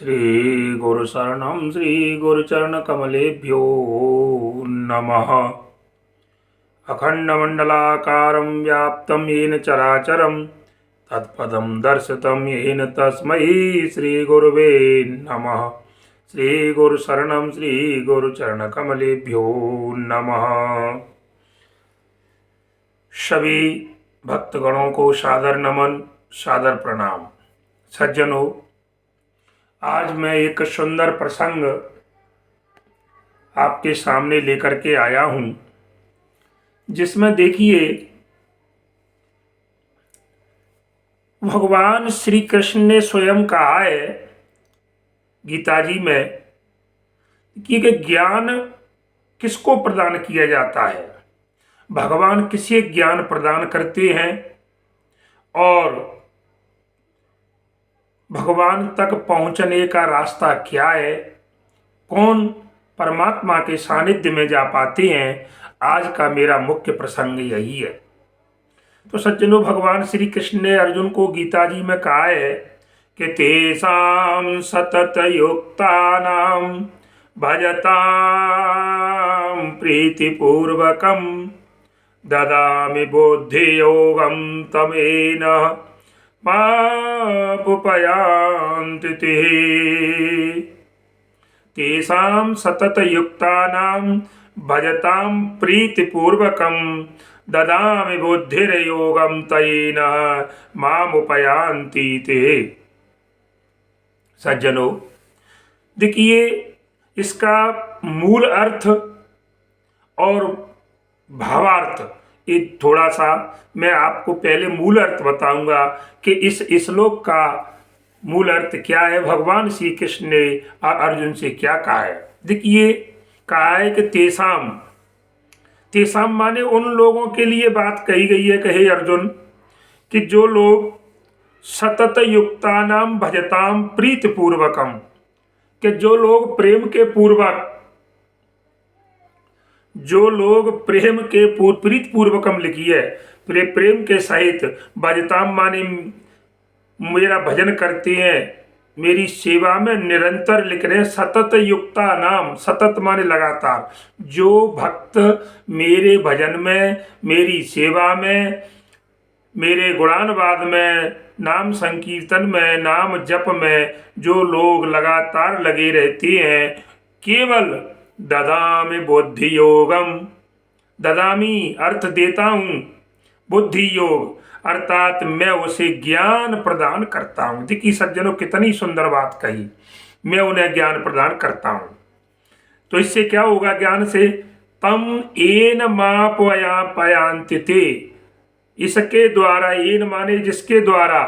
श्रीगुरुशरणं श्रीगुरुचरणकमलेभ्यो नमः। अखण्डमण्डलाकारं व्याप्तं येन चराचरं तत्पदं दर्शितं येन तस्मै श्रीगुरुवे नमः। श्रीगुरुशरणं श्रीगुरुचरणकमलेभ्यो नमः। सभी भक्तगणों को सादर नमन, सादर प्रणाम। सज्जनों, आज मैं एक सुंदर प्रसंग आपके सामने लेकर के आया हूं, जिसमें देखिए भगवान श्री कृष्ण ने स्वयं कहा है गीता जी में कि ज्ञान किसको प्रदान किया जाता है। भगवान किसे ज्ञान प्रदान करते हैं और भगवान तक पहुंचने का रास्ता क्या है, कौन परमात्मा के सानिध्य में जा पाते हैं, आज का मेरा मुख्य प्रसंग यही है। तो सज्जनों, भगवान श्री कृष्ण ने अर्जुन को गीता जी में कहा है कि तेषां सतत युक्तानां भजतां प्रीतिपूर्वकं ददामि बुद्धि योगं तमेन मापुपयान्ति ते। तेषां सतत युक्तानां भजतां प्रीतिपूर्वकं ददामि बुद्धिर्योगं तेन मामुपयान्ति ते। सज्जनों, देखिए इसका मूल अर्थ और भावार्थ ये थोड़ा सा मैं आपको पहले मूल अर्थ बताऊंगा कि इस श्लोक का मूल अर्थ क्या है, भगवान श्री कृष्ण ने अर्जुन से क्या कहा है। देखिए, कहा है कि तेसाम, तेसाम माने उन लोगों के लिए बात कही गई है, कहे अर्जुन, कि जो लोग सतत युक्तानाम भजताम प्रीतिपूर्वकम, कि जो लोग प्रेम के पूर्वक, जो लोग प्रेम के प्रीत पूर्वकम लिखी है, प्रेम के सहित, भजताम माने मेरा भजन करते हैं, मेरी सेवा में निरंतर लिख रहे हैं। सतत युक्ता नाम, सतत माने लगातार, जो भक्त मेरे भजन में, मेरी सेवा में, मेरे गुणानुवाद में, नाम संकीर्तन में, नाम जप में जो लोग लगातार लगे रहते हैं, केवल ददामि बुद्धि योगम, ददामी अर्थ देता हूँ, बुद्धि योग अर्थात मैं उसे ज्ञान प्रदान करता हूँ। देखिए सज्जनों, कितनी सुंदर बात कही, मैं उन्हें ज्ञान प्रदान करता हूँ। तो इससे क्या होगा ज्ञान से, तम येन मापयान्ति ते, इसके द्वारा, येन माने जिसके द्वारा,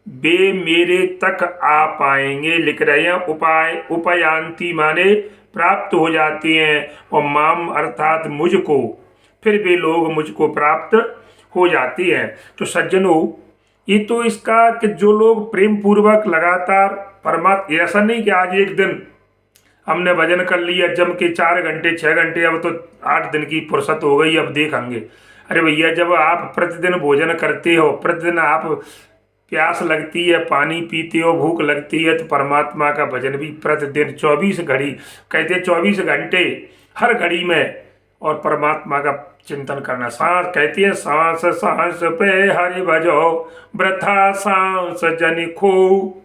वे मेरे तक आ पाएंगे, लिख रहे हैं उपाय, उपयांति माने प्राप्त हो जाते हैं, और माम अर्थात मुझको, फिर वे लोग मुझको प्राप्त हो जाती हैं। तो सज्जनों, ये तो इसका कि जो लोग प्रेम पूर्वक लगातार परमात्मा, ऐसा नहीं कि आज एक दिन हमने भजन कर लिया जम के 4 घंटे 6 घंटे, अब तो 8 दिन की फुर्सत हो गई, अब देखेंगे। अरे भैया, जब आप प्रतिदिन भोजन करते हो, प्रतिदिन आप प्यास लगती है, पानी पीते हो, भूख लगती है, तो परमात्मा का भजन भी प्रतिदिन 24 घड़ी, कहते 24 घंटे हर घड़ी में, और परमात्मा का चिंतन करना। सांस, कहती है सांस सांस पे हरि भजो वृथा सांस जन खो।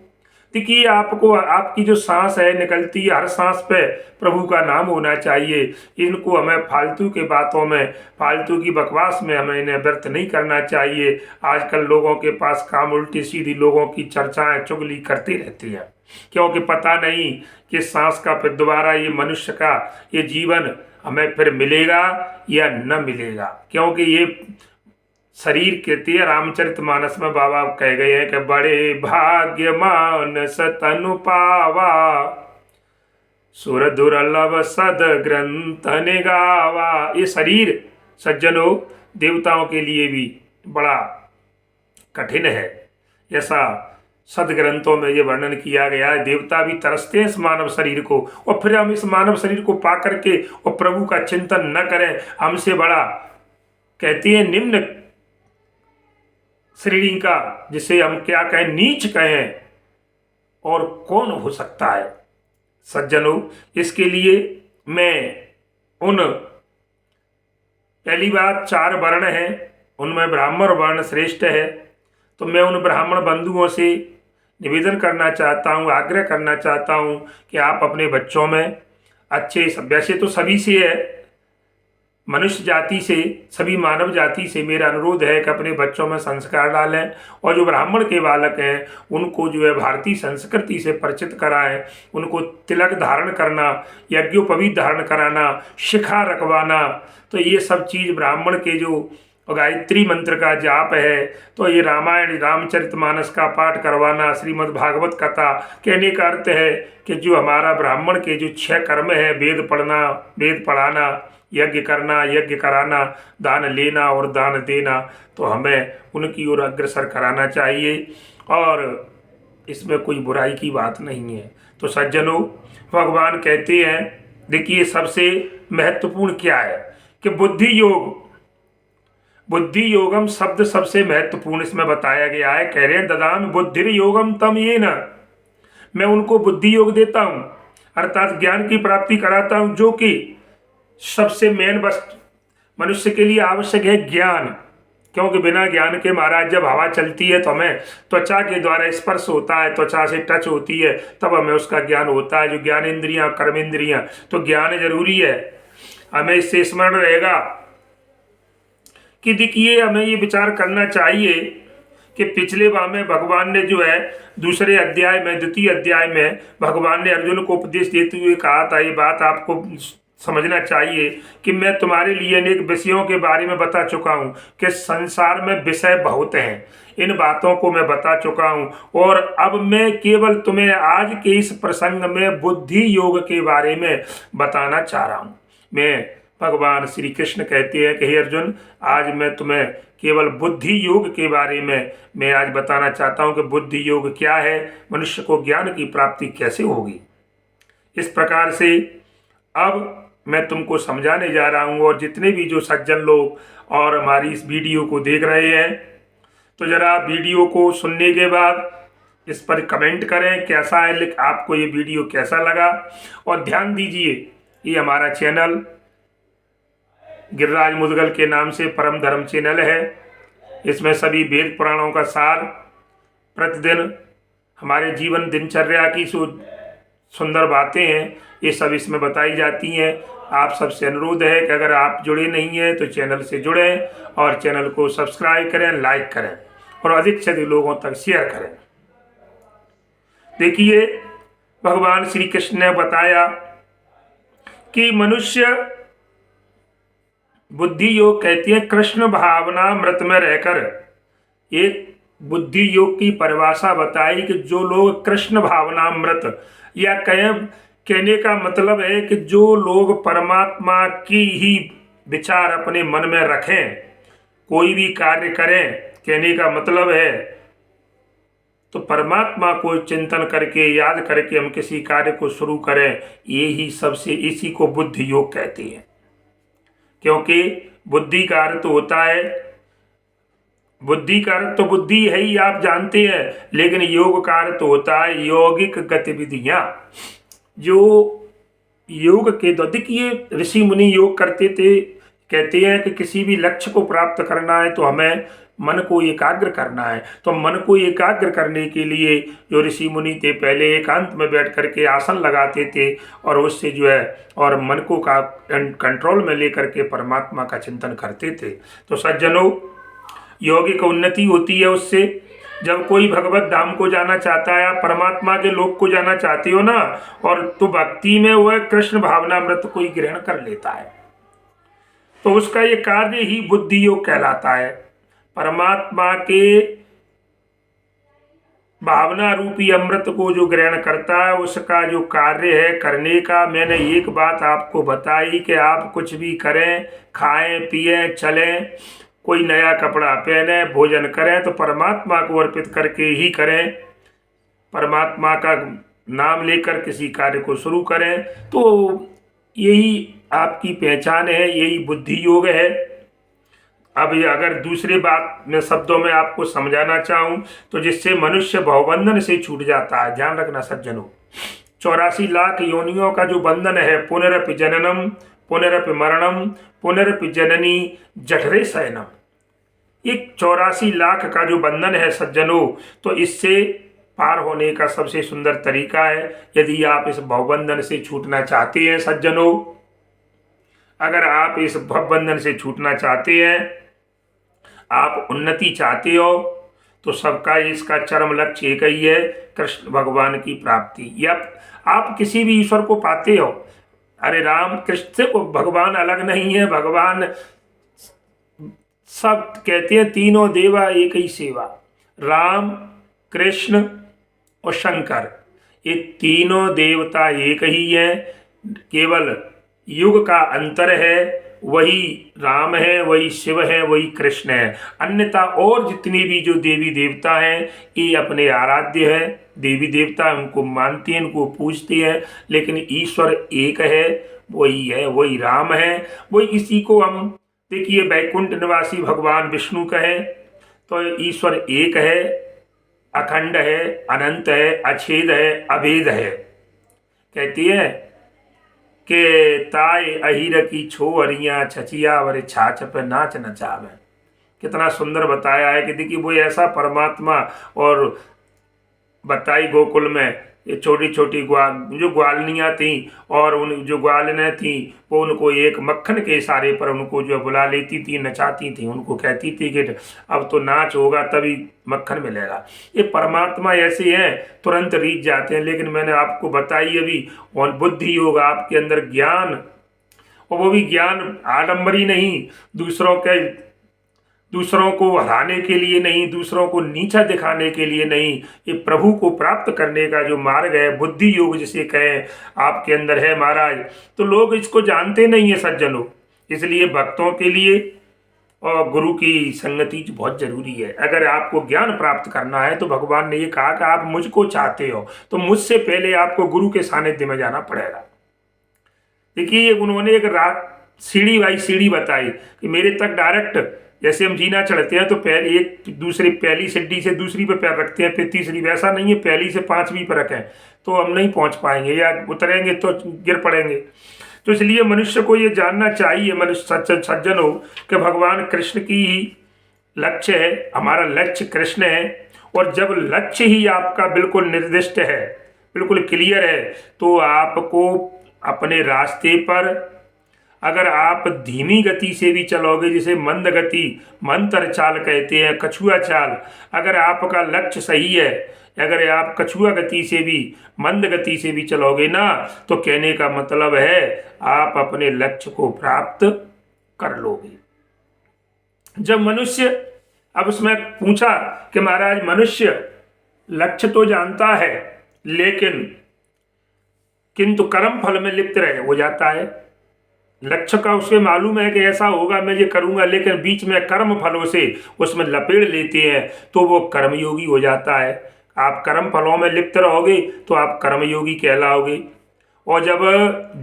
देखिए, आपको आपकी जो सांस है निकलती है, हर सांस पे प्रभु का नाम होना चाहिए। इनको हमें फालतू के बातों में, फालतू की बकवास में हमें इन्हें व्यर्थ नहीं करना चाहिए। आजकल लोगों के पास काम उल्टी सीधी लोगों की चर्चाएं, चुगली करती रहती है, क्योंकि पता नहीं कि सांस का फिर दोबारा ये मनुष्य का ये जीवन हमें फिर मिलेगा या न मिलेगा। क्योंकि ये शरीर कहती है, रामचरितमानस में बाबा कह गए हैं कि बड़े भाग्यमान सतनु पावा, सुर दुर्लभ सद ग्रंथ निगावा। ये शरीर सज्जनों देवताओं के लिए भी बड़ा कठिन है, ऐसा सदग्रंथों में ये वर्णन किया गया है। देवता भी तरसते हैं इस मानव शरीर को, और फिर हम इस मानव शरीर को पा करके और प्रभु का चिंतन न करें, हमसे बड़ा कहती है निम्न श्रेणी का, जिसे हम क्या कहें, नीच कहें, और कौन हो सकता है। सज्जनों, इसके लिए मैं उन पहली बात 4 वर्ण हैं, उनमें ब्राह्मण वर्ण श्रेष्ठ है। तो मैं उन ब्राह्मण बंधुओं से निवेदन करना चाहता हूँ, आग्रह करना चाहता हूँ कि आप अपने बच्चों में अच्छे, वैसे तो सभी से है, मनुष्य जाति से, सभी मानव जाति से मेरा अनुरोध है कि अपने बच्चों में संस्कार डालें और जो ब्राह्मण के बालक हैं उनको जो है भारतीय संस्कृति से परिचित कराएं, उनको तिलक धारण करना, यज्ञोपवीत धारण कराना, शिखा रखवाना। तो ये सब चीज़ ब्राह्मण के जो गायत्री मंत्र का जाप है, तो ये रामायण रामचरितमानस का पाठ करवाना, श्रीमद् भागवत कथा, कहने का अर्थ है कि जो हमारा ब्राह्मण के जो 6 कर्म है, वेद पढ़ना, वेद पढ़ाना, यज्ञ करना, यज्ञ कराना, दान लेना और दान देना, तो हमें उनकी ओर अग्रसर कराना चाहिए और इसमें कोई बुराई की बात नहीं है। तो सज्जनों, भगवान कहते हैं, देखिए सबसे महत्वपूर्ण क्या है कि बुद्धि योग, बुद्धि योगम शब्द सबसे महत्वपूर्ण इसमें बताया गया है। कह रहे हैं ददाम बुद्धि योगम तम ये न, मैं उनको बुद्धि योग देता हूँ, अर्थात ज्ञान की प्राप्ति कराता हूँ, जो कि सबसे मेन वस्तु मनुष्य के लिए आवश्यक है ज्ञान। क्योंकि बिना ज्ञान के महाराज जब हवा चलती है तो हमें त्वचा के द्वारा स्पर्श होता है, त्वचा से टच होती है, तब हमें उसका ज्ञान होता है। जो ज्ञान इंद्रियां, कर्म इंद्रियां, तो ज्ञान जरूरी है। हमें इससे स्मरण रहेगा कि देखिए हमें ये विचार करना चाहिए कि पिछले बार में भगवान ने जो है दूसरे अध्याय में, द्वितीय अध्याय में भगवान ने अर्जुन को उपदेश देते हुए कहा था, ये बात आपको समझना चाहिए कि मैं तुम्हारे लिए अनेक विषयों के बारे में बता चुका हूँ कि संसार में विषय बहुत हैं, इन बातों को मैं बता चुका हूँ और अब मैं केवल तुम्हें आज के इस प्रसंग में बुद्धि योग के बारे में बताना चाह रहा हूँ। मैं भगवान श्री कृष्ण कहते हैं कि हे अर्जुन, आज मैं तुम्हें केवल बुद्धि योग के बारे में मैं आज बताना चाहता हूँ कि बुद्धि योग क्या है, मनुष्य को ज्ञान की प्राप्ति कैसे होगी। इस प्रकार से अब मैं तुमको समझाने जा रहा हूँ और जितने भी जो सज्जन लोग और हमारी इस वीडियो को देख रहे हैं, तो ज़रा वीडियो को सुनने के बाद इस पर कमेंट करें कैसा है, आपको ये वीडियो कैसा लगा। और ध्यान दीजिए, ये हमारा चैनल गिरिराज मुदगल के नाम से परम धर्म चैनल है। इसमें सभी वेद पुराणों का सार, प्रतिदिन हमारे जीवन दिनचर्या की सुंदर बातें हैं, ये सब इसमें बताई जाती हैं। आप सबसे अनुरोध है कि अगर आप जुड़े नहीं हैं तो चैनल से जुड़ें और चैनल को सब्सक्राइब करें, लाइक करें और अधिक से अधिक लोगों तक शेयर करें। देखिए भगवान श्री कृष्ण ने बताया कि मनुष्य बुद्धि योग कहती है कृष्ण भावना मृत में रहकर। एक बुद्धि योग की परिभाषा बताई कि जो लोग कृष्ण भावना मृत, या कहने का मतलब है कि जो लोग परमात्मा की ही विचार अपने मन में रखें, कोई भी कार्य करें, कहने का मतलब है तो परमात्मा को चिंतन करके, याद करके हम किसी कार्य को शुरू करें, ये ही सबसे, इसी को बुद्धि योग कहते हैं। क्योंकि बुद्धि का अर्थ होता है, बुद्धि का अर्थ तो बुद्धि है ही, आप जानते हैं, लेकिन योग का अर्थ होता है यौगिक गतिविधियां। जो योग के देखिए ऋषि मुनि योग करते थे, कहते हैं कि किसी भी लक्ष्य को प्राप्त करना है तो हमें मन को एकाग्र करना है। तो मन को एकाग्र करने के लिए जो ऋषि मुनि थे, पहले एकांत में बैठ करके आसन लगाते थे और उससे जो है और मन को कंट्रोल में लेकर के परमात्मा का चिंतन करते थे। तो सज्जनों, यौगिक उन्नति होती है उससे। जब कोई भगवत धाम को जाना चाहता है, आप परमात्मा के लोक को जाना चाहते हो ना, और तो भक्ति में वह कृष्ण भावनामृत को ही ग्रहण कर लेता है, तो उसका ये कार्य ही बुद्धि योग कहलाता है। परमात्मा के भावना रूपी अमृत को जो ग्रहण करता है, उसका जो कार्य है करने का, मैंने एक बात आपको बताई कि आप कुछ भी करें, खाएं पिएं चलें, कोई नया कपड़ा पहने, भोजन करें, तो परमात्मा को अर्पित करके ही करें। परमात्मा का नाम लेकर किसी कार्य को शुरू करें, तो यही आपकी पहचान है, यही बुद्धि योग है। अब ये अगर दूसरी बात में शब्दों में आपको समझाना चाहूं तो जिससे मनुष्य भवबंधन से छूट जाता है, ध्यान रखना सज्जनों, 84 लाख योनियों का जो बंधन है, पुनरपि जननम पुनरपि मरणम पुनरपि जननी जठरे शयनम, ये 84 लाख का जो बंधन है सज्जनों, तो इससे पार होने का सबसे सुंदर तरीका है, यदि आप इस भवबंधन से छूटना चाहते हैं सज्जनों, अगर आप इस भवबंधन से छूटना चाहते हैं, आप उन्नति चाहते हो, तो सबका इसका चरम लक्ष्य एक ही है, कृष्ण भगवान की प्राप्ति। या आप किसी भी ईश्वर को पाते हो, अरे राम कृष्ण से को भगवान अलग नहीं है, भगवान सब कहते हैं तीनों देवा एक ही सेवा, राम कृष्ण और शंकर, ये तीनों देवता एक ही है, केवल युग का अंतर है, वही राम है, वही शिव है, वही कृष्ण है। अन्यथा और जितने भी जो देवी देवता हैं ये अपने आराध्य है, देवी देवता उनको मानते हैं, उनको पूजते हैं, लेकिन ईश्वर एक है, वही है, वही राम है, वही। इसी को हम देखिए वैकुंठ निवासी भगवान विष्णु कहें तो ईश्वर एक है, अखंड है, अनंत है, अछेद है, अभेद है। कहती है कि ताय अहिर की छो अरिया छचिया वर छाछ पे नाच नचावे। कितना सुंदर बताया है कि देखिए वो ऐसा परमात्मा, और बताई गोकुल में ये छोटी छोटी जो ग्वालनियाँ थीं, और उन जो ग्वालनें थीं वो उनको एक मक्खन के इशारे पर उनको जो बुला लेती थी, नचाती थी, उनको कहती थी कि अब तो नाच होगा तभी मक्खन मिलेगा। ये परमात्मा ऐसे हैं, तुरंत रीझ जाते हैं। लेकिन मैंने आपको बताई अभी, और बुद्धि योग आपके अंदर ज्ञान, और वो भी ज्ञान आडम्बरी नहीं, दूसरों को हराने के लिए नहीं, दूसरों को नीचा दिखाने के लिए नहीं, ये प्रभु को प्राप्त करने का जो मार्ग है, बुद्धि योग जिसे कहें, आपके अंदर है महाराज। तो लोग इसको जानते नहीं है सज्जनों, इसलिए भक्तों के लिए और गुरु की संगति बहुत जरूरी है। अगर आपको ज्ञान प्राप्त करना है तो भगवान ने ये कहा कि आप मुझको चाहते हो तो मुझसे पहले आपको गुरु के सानिध्य में जाना पड़ेगा। देखिए उन्होंने एक रात सीढ़ी बाई सीढ़ी बताई कि मेरे तक डायरेक्ट, जैसे हम जीना चढ़ते हैं तो पहले एक दूसरी पहली सीढ़ी से दूसरी पे पैर रखते हैं, फिर तीसरी, वैसा नहीं है पहली से पांचवी पर रखें तो हम नहीं पहुंच पाएंगे, या उतरेंगे तो गिर पड़ेंगे। तो इसलिए मनुष्य को ये जानना चाहिए, मनुष्य सज्जन हो, कि भगवान कृष्ण की ही लक्ष्य है, हमारा लक्ष्य कृष्ण है। और जब लक्ष्य ही आपका बिल्कुल निर्दिष्ट है, बिल्कुल क्लियर है, तो आपको अपने रास्ते पर अगर आप धीमी गति से भी चलोगे, जिसे मंद गति, मंतर चाल कहते हैं, कछुआ चाल, अगर आपका लक्ष्य सही है, अगर आप कछुआ गति से भी, मंद गति से भी चलोगे ना, तो कहने का मतलब है आप अपने लक्ष्य को प्राप्त कर लोगे। जब मनुष्य, अब उसमें पूछा कि महाराज मनुष्य लक्ष्य तो जानता है लेकिन किंतु कर्म फल में लिप्त रह हो जाता है। लक्ष्य का उसे मालूम है कि ऐसा होगा, मैं ये करूंगा, लेकिन बीच में कर्म फलों से उसमें लपेट लेते हैं तो वो कर्मयोगी हो जाता है। आप कर्म फलों में लिप्त रहोगे तो आप कर्मयोगी कहलाओगे। और जब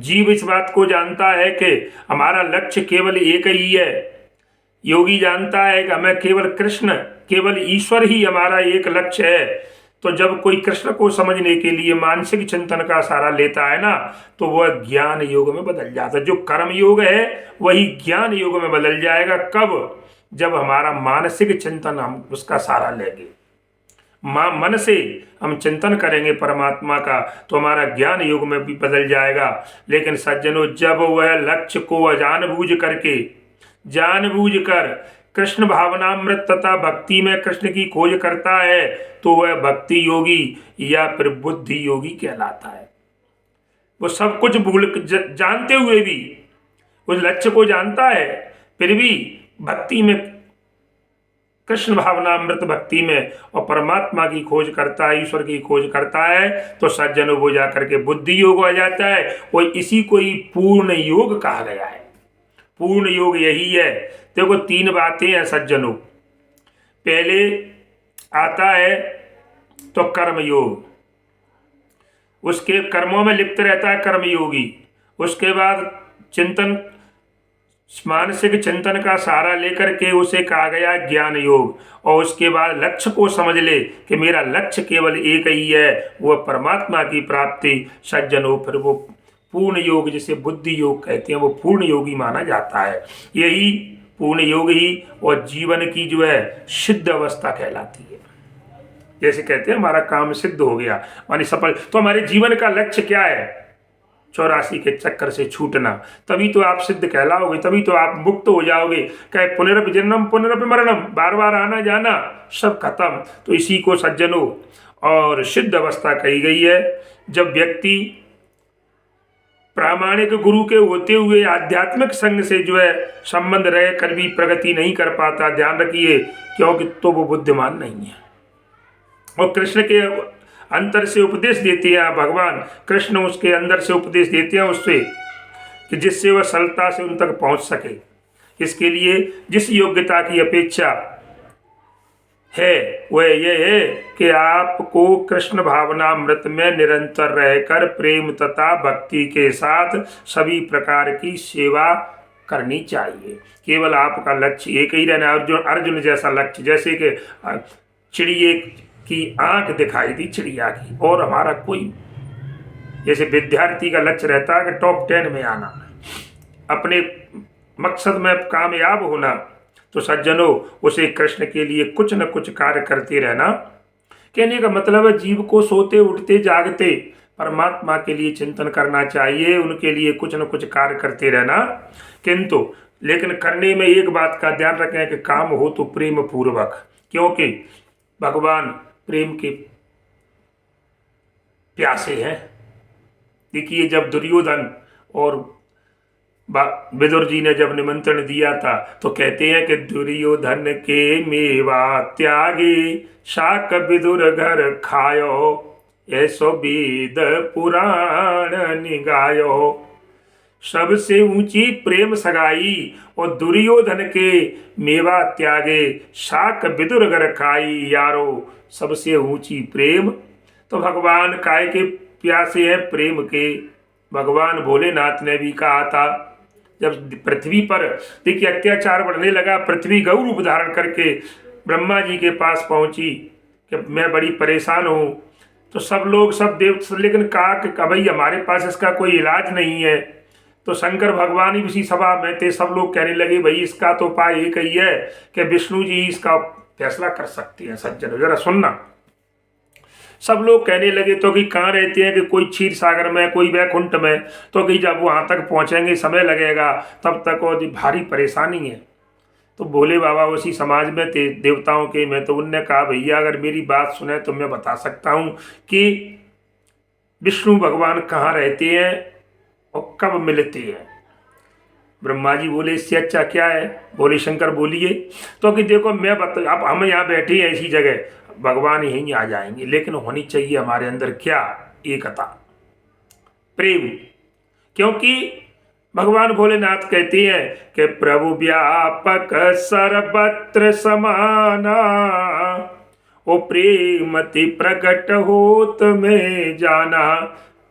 जीव इस बात को जानता है कि हमारा लक्ष्य केवल एक ही है, योगी जानता है कि हमें केवल कृष्ण, केवल ईश्वर ही हमारा एक लक्ष्य है, तो जब कोई कृष्ण को समझने के लिए मानसिक चिंतन का सहारा लेता है ना, तो वह ज्ञान योग में बदल जाता है। जो कर्म योग है वही ज्ञान योग में बदल जाएगा। कब? जब हमारा मानसिक चिंतन हम उसका सहारा लेंगे, मन से हम चिंतन करेंगे परमात्मा का, तो हमारा ज्ञान योग में भी बदल जाएगा। लेकिन सज्जनों, जब वह लक्ष्य को जानबूझ कर कृष्ण भावनामृत तथा भक्ति में कृष्ण की खोज करता है, तो वह भक्ति योगी या फिर बुद्धि योगी कहलाता है। वो सब कुछ भूल जानते हुए भी, उस लक्ष्य को जानता है, फिर भी भक्ति में, कृष्ण भावनामृत भक्ति में और परमात्मा की खोज करता है, ईश्वर की खोज करता है, तो सज्जनों वो जाकर के बुद्धि योग आ जाता है। वो इसी को ही पूर्ण योग कहा गया है। पूर्ण योग यही है। देखो 3 बातें हैं सज्जनों। पहले आता है तो कर्म योग, उसके कर्मों में लिप्त रहता है कर्मयोगी। उसके बाद चिंतन मानसिक चिंतन का सहारा लेकर के उसे कहा गया ज्ञान योग। और उसके बाद लक्ष्य को समझ ले कि मेरा लक्ष्य केवल एक ही है, वह परमात्मा की प्राप्ति। सज्जनों, फिर वो पूर्ण योग, जिसे बुद्धि योग कहते हैं, वो पूर्ण योगी माना जाता है। यही पूर्ण योग ही और जीवन की जो है सिद्ध अवस्था कहलाती है। जैसे कहते हैं हमारा काम सिद्ध हो गया, मानी सफल। तो हमारे जीवन का लक्ष्य क्या है? 84 के चक्कर से छूटना। तभी तो आप सिद्ध कहलाओगे, तभी तो आप मुक्त हो जाओगे। कहे पुनरपि जन्म पुनरपि मरणम, बार बार आना जाना सब खत्म। तो इसी को सज्जनों और सिद्ध अवस्था कही गई है। जब व्यक्ति प्रामाणिक गुरु के होते हुए आध्यात्मिक संग से जो है संबंध रह कर भी प्रगति नहीं कर पाता, ध्यान रखिए, क्योंकि तो वो बुद्धिमान नहीं है। और कृष्ण के अंतर से उपदेश देते हैं भगवान कृष्ण, उसके अंदर से उपदेश देते हैं उससे, कि जिससे वह सरलता से उन तक पहुंच सके। इसके लिए जिस योग्यता की अपेक्षा है वह यह है कि आपको कृष्ण भावनामृत में निरंतर रहकर प्रेम तथा भक्ति के साथ सभी प्रकार की सेवा करनी चाहिए। केवल आपका लक्ष्य एक ही रहना। अर्जुन जैसा लक्ष्य, जैसे कि चिड़िए की आंख दिखाई दी चिड़िया की, और हमारा कोई, जैसे विद्यार्थी का लक्ष्य रहता है कि टॉप 10 में आना, अपने मकसद में कामयाब होना, तो सज्जनों उसे कृष्ण के लिए कुछ न कुछ कार्य करते रहना। कहने का मतलब है जीव को सोते उठते जागते परमात्मा के लिए चिंतन करना चाहिए, उनके लिए कुछ न कुछ कार्य करते रहना। किंतु लेकिन करने में एक बात का ध्यान रखें कि काम हो तो प्रेम पूर्वक, क्योंकि भगवान प्रेम के प्यासे हैं। देखिए जब दुर्योधन और विदुर जी ने जब निमंत्रण दिया था तो कहते हैं कि दुर्योधन के मेवा त्यागे शाक विदुर घर खायो, ऐसो वेद पुराण निगायो। सबसे ऊंची प्रेम सगाई और दुर्योधन के मेवा त्यागे शाक विदुर घर खाई, यारो सबसे ऊंची प्रेम। तो भगवान काय के प्यासे हैं? प्रेम के। भगवान भोलेनाथ ने भी कहा था, जब पृथ्वी पर देखिए अत्याचार बढ़ने लगा, पृथ्वी गौ रूप धारण करके ब्रह्मा जी के पास पहुंची कि मैं बड़ी परेशान हूँ। तो सब लोग, सब देव, लेकिन कहा कि भाई हमारे पास इसका कोई इलाज नहीं है। तो शंकर भगवान ही उसी सभा में थे। सब लोग कहने लगे भाई इसका तो उपाय एक ही है कि विष्णु जी इसका फैसला कर सकते हैं। सज्जन जरा सुनना। सब लोग कहने लगे तो कि कहाँ रहते हैं, कि कोई क्षीर सागर में, कोई वैकुंठ में। तो कि जब वहाँ तक पहुँचेंगे समय लगेगा, तब तक और भारी परेशानी है। तो भोले बाबा उसी समाज में थे देवताओं के में। तो उनने कहा भैया अगर मेरी बात सुने तो मैं बता सकता हूँ कि विष्णु भगवान कहाँ रहते हैं और कब मिलते हैं। ब्रह्मा जी बोले इससे अच्छा क्या है? बोले शंकर बोलिए। तो कि देखो मैं बता, अब हम यहाँ बैठे हैं इसी जगह, भगवान यहीं आ जाएंगे, लेकिन होनी चाहिए हमारे अंदर क्या? एकता, प्रेम। क्योंकि भगवान भोलेनाथ कहते हैं कि प्रभु व्यापक सर्वत्र समाना, ओ प्रेमति प्रकट होत में जाना।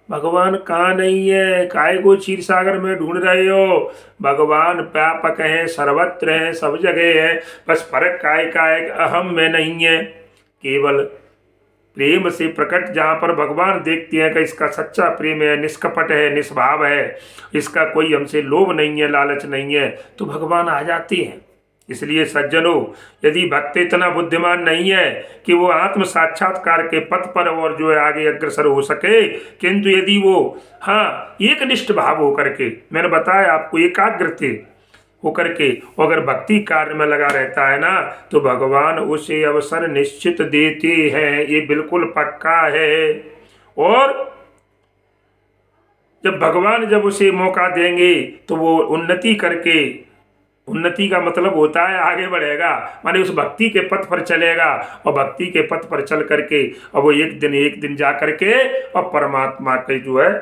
भगवान कहाँ नहीं है? काय को क्षीर सागर में ढूंढ रहे हो? भगवान व्यापक है, सर्वत्र है, सब जगह है। बस फर्क काय का है? अहम में नहीं है। केवल प्रेम से प्रकट, जहाँ पर भगवान देखते हैं कि इसका सच्चा प्रेम है, निष्कपट है, निष्भाव है, इसका कोई हमसे लोभ नहीं है, लालच नहीं है, तो भगवान आ जाते हैं। इसलिए सज्जनों, यदि भक्त इतना बुद्धिमान नहीं है कि वो आत्म साक्षात्कार के पथ पर और जो है आगे अग्रसर हो सके, किंतु यदि वो एक निष्ठ भाव होकर के, मैंने बताया आपको, एकाग्र होकर के अगर भक्ति कार्य में लगा रहता है ना, तो भगवान उसे अवसर निश्चित देते हैं, ये बिल्कुल पक्का है। और जब भगवान जब उसे मौका देंगे तो वो उन्नति करके, उन्नति का मतलब होता है आगे बढ़ेगा, माने उस भक्ति के पथ पर चलेगा, और भक्ति के पथ पर चल करके और वो एक दिन जा करके और परमात्मा के जो है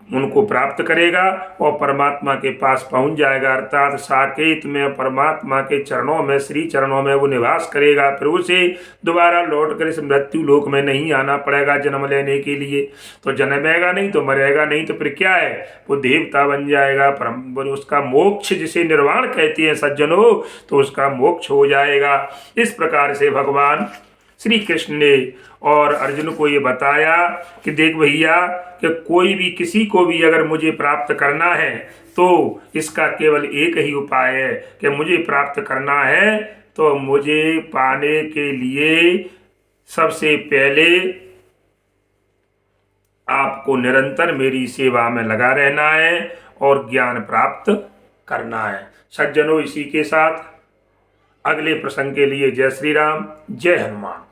उनको प्राप्त करेगा और परमात्मा के पास पहुंच जाएगा, अर्थात साकेत में परमात्मा के चरणों में, श्री चरणों में वो निवास करेगा। फिर उसे दोबारा लौट कर इस मृत्यु लोक में नहीं आना पड़ेगा जन्म लेने के लिए। तो जन्मेगा नहीं तो मरेगा नहीं, तो फिर क्या है, वो देवता बन जाएगा। उसका मोक्ष जिसे निर्वाण कहते हैं सज्जनों, तो उसका मोक्ष हो जाएगा। इस प्रकार से भगवान श्री कृष्ण ने और अर्जुन को ये बताया कि देख भैया, कि कोई भी किसी को भी अगर मुझे प्राप्त करना है तो इसका केवल एक ही उपाय है कि मुझे प्राप्त करना है तो मुझे पाने के लिए सबसे पहले आपको निरंतर मेरी सेवा में लगा रहना है और ज्ञान प्राप्त करना है। सज्जनों, इसी के साथ अगले प्रसंग के लिए जय श्री राम, जय हनुमान।